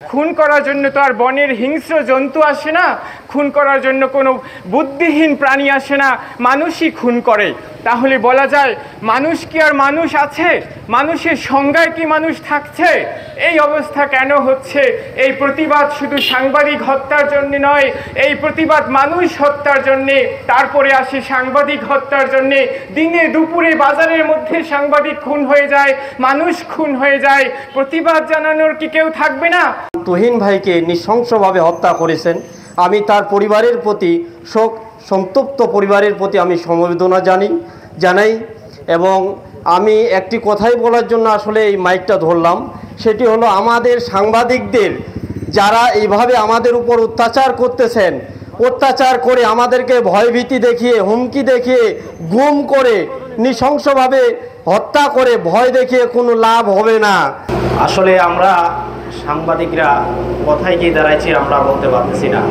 খুন করার জন্য তো আর বনের হিংস্র জন্তু আসে না, খুন করার জন্য কোনো বুদ্ধিহীন প্রাণী আসে না, মানুষই খুন করে। তাহলে বলা যায় মানুষ কি আর মানুষ আছে? মানুষের সংজ্ঞায় কি মানুষ থাকছে? এই অবস্থা কেন হচ্ছে? এই প্রতিবাদ শুধু সাংবাদিক হত্যার জন্য নয়, এই প্রতিবাদ মানুষ হত্যার জন্যে, তারপরে আসে সাংবাদিক হত্যার জন্যে। দিনে দুপুরে বাজারের মধ্যে সাংবাদিক খুন হয়ে যায়, মানুষ খুন হয়ে যায়, প্রতিবাদ জানানোর কি কেউ থাকবে না? তুহিন ভাইকে নৃশংসভাবে হত্যা করেছেন। আমি তার পরিবারের প্রতি শোক সন্তপ্ত পরিবারের প্রতি আমি সমবেদনা জানাই এবং আমি একটি কথাই বলার জন্য আসলে এই মাইকটা ধরলাম, সেটি হলো আমাদের সাংবাদিকদের যারা এইভাবে আমাদের উপর অত্যাচার করতেছেন, অত্যাচার করে আমাদেরকে ভয়ভীতি দেখিয়ে, হুমকি দেখিয়ে, গুম করে, নৃশংসভাবে হত্যা করে ভয় দেখিয়ে কোনো লাভ হবে না। আসলে আমরা সাংবাদিকরা কোথায় গিয়ে দাঁড়াইছি আমরা বলতে পারতেছি না।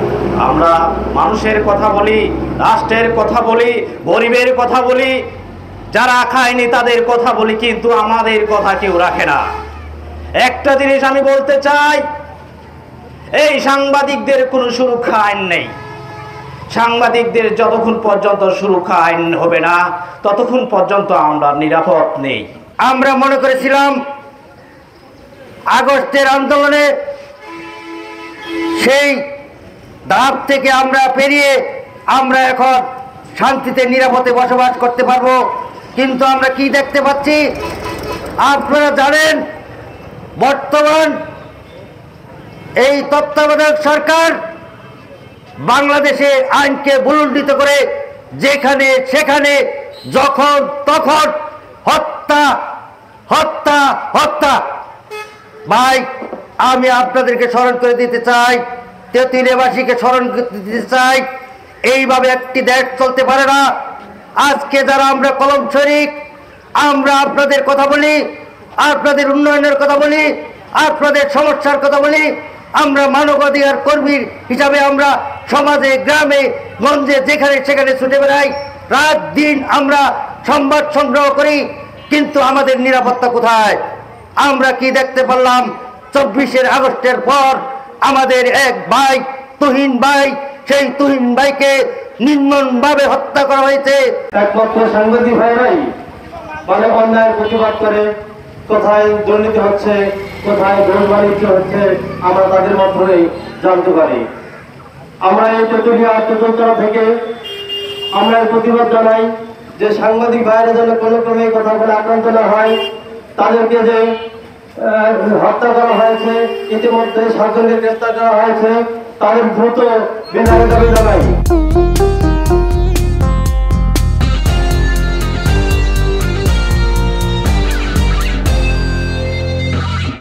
আমরা মানুষের কথা বলি, রাষ্ট্রের কথা বলি, গরিবের কথা বলি, যারা খায়নি তাদের কথা বলি, কিন্তু আমাদের কথা কেউ রাখে না। একটা জিনিস আমি বলতে চাই, এই সাংবাদিকদের কোনো সুরক্ষা আইন নেই। সাংবাদিকদের যতক্ষণ পর্যন্ত সুরক্ষা আইন হবে না ততক্ষণ পর্যন্ত আমরা নিরাপদ নেই। আমরা মনে করেছিলাম আগস্টের আন্দোলনে সেই ধাপ থেকে আমরা পেরিয়ে আমরা এখন শান্তিতে নিরাপদে বসবাস করতে পারবো, কিন্তু আমরা কি দেখতে পাচ্ছি? আপনারা জানেন বর্তমান এই তত্ত্বাবধায়ক সরকার বাংলাদেশে আইনকে ভুলুণ্ঠিত করে যেখানে সেখানে যখন তখন হত্যা হত্যা হত্যা। ভাই, আমি আপনাদেরকে স্মরণ করে দিতে চাই, তেঁতুলিয়াবাসীকে স্মরণ করে দিতে চাই, এইভাবে একটি দেশ চলতে পারে না। আজকে যারা আমরা কলম শরীক, আমরা আপনাদের কথা বলি, আপনাদের উন্নয়নের কথা বলি, আপনাদের সমস্যার কথা বলি, আমরা মানবাধিকার কর্মী হিসাবে আমরা সমাজে, গ্রামে, গঞ্জে যেখানে সেখানে ছুটে বেড়াই, রাত দিন আমরা সংবাদ সংগ্রহ করি, কিন্তু আমাদের নিরাপত্তা কোথায়? আমরা কি দেখতে পারলাম? 24 আগস্টের পর আমাদের এক ভাই তুহিন ভাই, সেই তুহিন ভাইকে নির্মমভাবে হত্যা করা হয়েছে। একমাত্র সাংবাদিক ভাইরাই মানে অন্যায়ের প্রতিবাদ করে, কোথায় দুর্নীতি হচ্ছে, কোথায় ঘুষ বাণিজ্য হচ্ছে, আমরা তাদের মাধ্যমেই জানতে পারি। আমরা এই তেঁতুলিয়া আত্মচঞ্চলা থেকে আমরা প্রতিবাদ জানাই যে সাংবাদিক ভাইরা যেন কোনো ক্রমে কথা বলে আক্রান্ত না হয়। তাদেরকে যে হত্যা করা হয়েছে, ইতিমধ্যে 7 জনকে গ্রেফতার করা হয়েছে, তাদের দ্রুত বিচারের দাবি জানাই।